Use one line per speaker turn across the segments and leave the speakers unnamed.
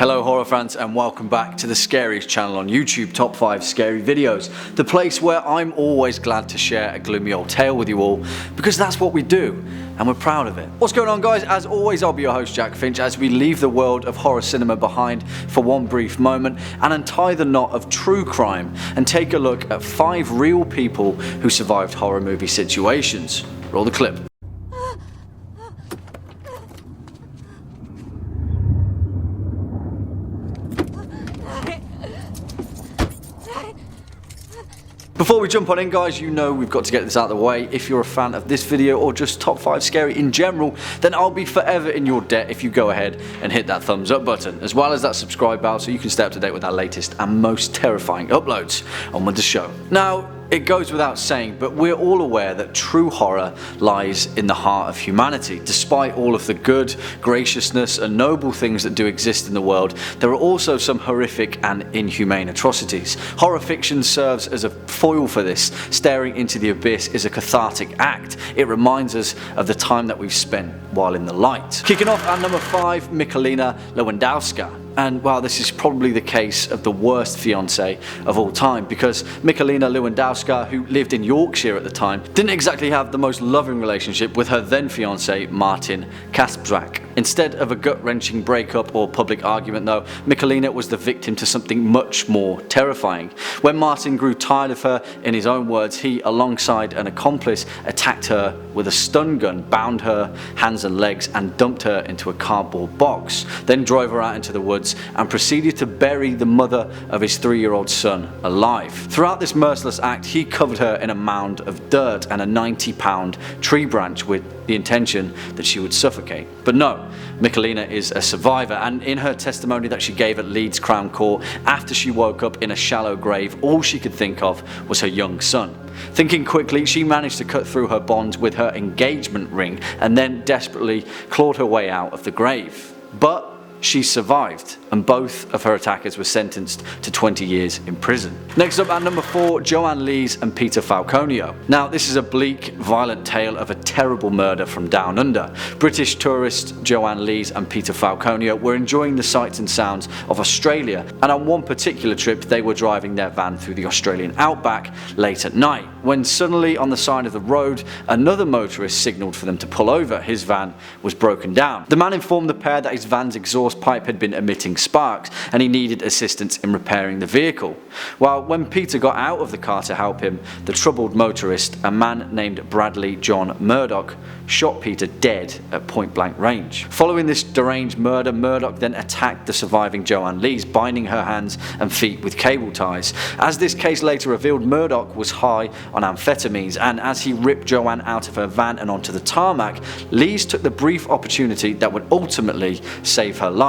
Hello horror fans and welcome back to the scariest channel on YouTube, Top 5 Scary Videos, the place where I'm always glad to share a gloomy old tale with you all, because that's what we do and we're proud of it. What's going on guys? As always I'll be your host Jack Finch as we leave the world of horror cinema behind for one brief moment and untie the knot of true crime and take a look at 5 real people who survived horror movie situations. Roll the clip. Before we jump on in guys, you know we've got to get this out of the way. If you're a fan of this video or just top 5 scary in general, then I'll be forever in your debt if you go ahead and hit that thumbs up button, as well as that subscribe bell so you can stay up to date with our latest and most terrifying uploads. On with the show. Now, it goes without saying, but we're all aware that true horror lies in the heart of humanity. Despite all of the good, graciousness and noble things that do exist in the world, there are also some horrific and inhumane atrocities. Horror fiction serves as a foil for this. Staring into the abyss is a cathartic act. It reminds us of the time that we've spent while in the light. Kicking off at number 5, Mickayla Lewandowski. And well, this is probably the case of the worst fiancé of all time, because Mickayla Lewandowski, who lived in Yorkshire at the time, didn't exactly have the most loving relationship with her then fiancé Martin Kasprzak. Instead of a gut-wrenching breakup or public argument though, Mickayla was the victim to something much more terrifying. When Martin grew tired of her, in his own words, he, alongside an accomplice, attacked her with a stun gun, bound her hands and legs and dumped her into a cardboard box, then drove her out into the woods and proceeded to bury the mother of his 3-year-old son alive. Throughout this merciless act, he covered her in a mound of dirt and a 90-pound tree branch with the intention that she would suffocate. But no, Mickayla is a survivor, and in her testimony that she gave at Leeds Crown Court after she woke up in a shallow grave, all she could think of was her young son. Thinking quickly, she managed to cut through her bonds with her engagement ring and then desperately clawed her way out of the grave. But she survived, and both of her attackers were sentenced to 20 years in prison. Next up at number 4, Joann Lees and Peter Falcone. Now this is a bleak, violent tale of a terrible murder from down under. British tourists Joann Lees and Peter Falcone were enjoying the sights and sounds of Australia, and on one particular trip they were driving their van through the Australian outback late at night, when suddenly on the side of the road another motorist signalled for them to pull over. His van was broken down. The man informed the pair that his van's exhaust pipe had been emitting sparks and he needed assistance in repairing the vehicle. Well, when Peter got out of the car to help him, the troubled motorist, a man named Bradley John Murdoch, shot Peter dead at point blank range. Following this deranged murder, Murdoch then attacked the surviving Joann Lees, binding her hands and feet with cable ties. As this case later revealed, Murdoch was high on amphetamines, and as he ripped Joann out of her van and onto the tarmac, Lees took the brief opportunity that would ultimately save her life.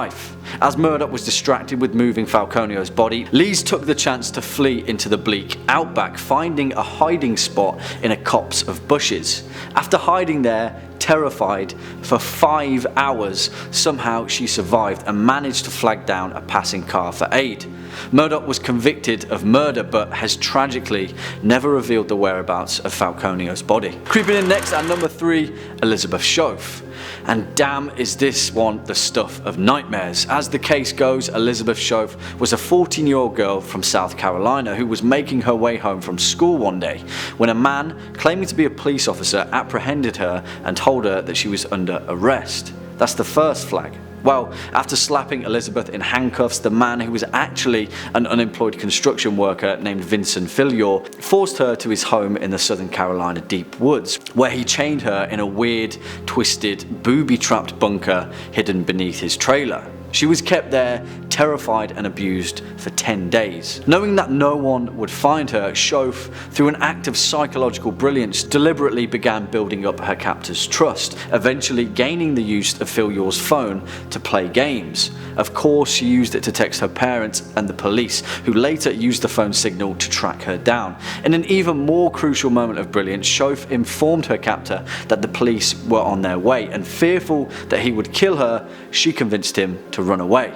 As Murdoch was distracted with moving Falcone's body, Lees took the chance to flee into the bleak outback, finding a hiding spot in a copse of bushes. After hiding there, terrified for 5 hours, somehow she survived and managed to flag down a passing car for aid. Murdoch was convicted of murder but has tragically never revealed the whereabouts of Falcone's body. Creeping in next at number 3, Elizabeth Shove. And damn is this one the stuff of nightmares. As the case goes, Elizabeth Shove was a 14-year-old girl from South Carolina who was making her way home from school one day when a man claiming to be a police officer apprehended her and told her that she was under arrest. That's the first flag. Well, after slapping Elizabeth in handcuffs, the man, who was actually an unemployed construction worker named Vincent Fillior, forced her to his home in the Southern Carolina deep woods, where he chained her in a weird, twisted, booby-trapped bunker hidden beneath his trailer. She was kept there, terrified and abused for 10 days. Knowing that no one would find her, Shove, through an act of psychological brilliance, deliberately began building up her captor's trust, eventually gaining the use of Fillior's phone to play games. Of course, she used it to text her parents and the police, who later used the phone signal to track her down. In an even more crucial moment of brilliance, Shove informed her captor that the police were on their way, and fearful that he would kill her, she convinced him to run away.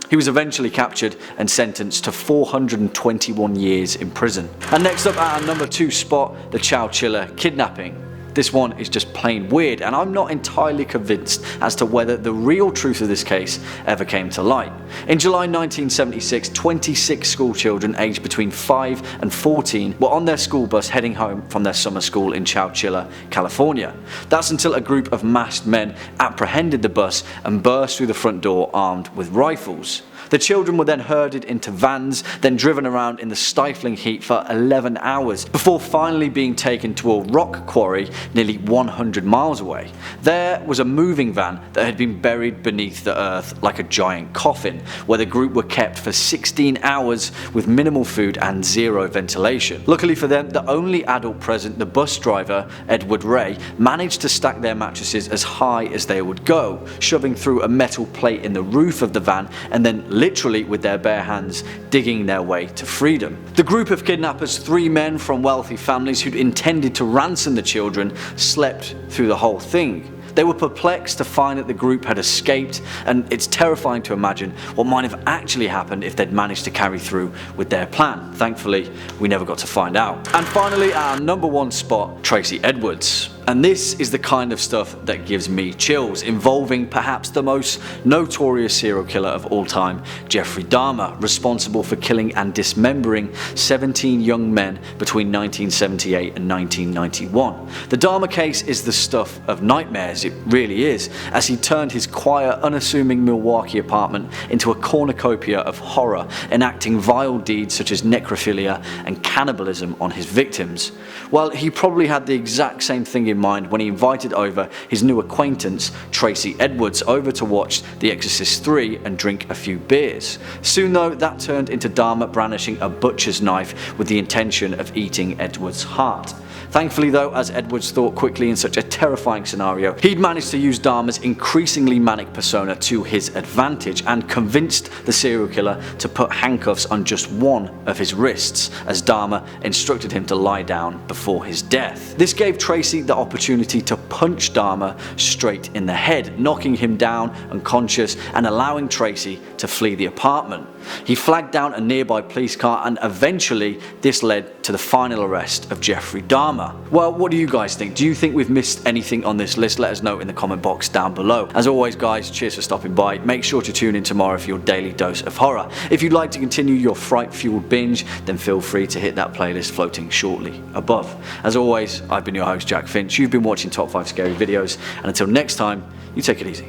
He was eventually captured and sentenced to 421 years in prison. And next up at our number 2 spot, the Chowchilla kidnapping. This one is just plain weird, and I'm not entirely convinced as to whether the real truth of this case ever came to light. In July 1976, 26 school children aged between 5 and 14 were on their school bus heading home from their summer school in Chowchilla, California. That's until a group of masked men apprehended the bus and burst through the front door armed with rifles. The children were then herded into vans, then driven around in the stifling heat for 11 hours, before finally being taken to a rock quarry nearly 100 miles away. There was a moving van that had been buried beneath the earth like a giant coffin, where the group were kept for 16 hours with minimal food and zero ventilation. Luckily for them, the only adult present, the bus driver, Edward Ray, managed to stack their mattresses as high as they would go, shoving through a metal plate in the roof of the van and then literally with their bare hands digging their way to freedom. The group of kidnappers, 3 men from wealthy families who'd intended to ransom the children, slept through the whole thing. They were perplexed to find that the group had escaped, and it's terrifying to imagine what might have actually happened if they'd managed to carry through with their plan. Thankfully, we never got to find out. And finally, our number 1 spot, Tracy Edwards. And this is the kind of stuff that gives me chills, involving perhaps the most notorious serial killer of all time, Jeffrey Dahmer, responsible for killing and dismembering 17 young men between 1978 and 1991. The Dahmer case is the stuff of nightmares, it really is, as he turned his quiet, unassuming Milwaukee apartment into a cornucopia of horror, enacting vile deeds such as necrophilia and cannibalism on his victims. Well, he probably had the exact same thing in mind when he invited over his new acquaintance Tracy Edwards over to watch The Exorcist 3 and drink a few beers. Soon though, that turned into Dahmer brandishing a butcher's knife with the intention of eating Edwards' heart. Thankfully though, as Edwards thought quickly in such a terrifying scenario, he'd managed to use Dahmer's increasingly manic persona to his advantage and convinced the serial killer to put handcuffs on just one of his wrists, as Dahmer instructed him to lie down before his death. This gave Tracy the opportunity to punch Dahmer straight in the head, knocking him down unconscious and allowing Tracy to flee the apartment. He flagged down a nearby police car, and eventually this led to the final arrest of Jeffrey Dahmer. Well, what do you guys think? Do you think we've missed anything on this list? Let us know in the comment box down below. As always guys, cheers for stopping by. Make sure to tune in tomorrow for your daily dose of horror. If you'd like to continue your fright-fueled binge, then feel free to hit that playlist floating shortly above. As always, I've been your host Jack Finch. You've been watching Top 5 Scary Videos, and until next time, you take it easy.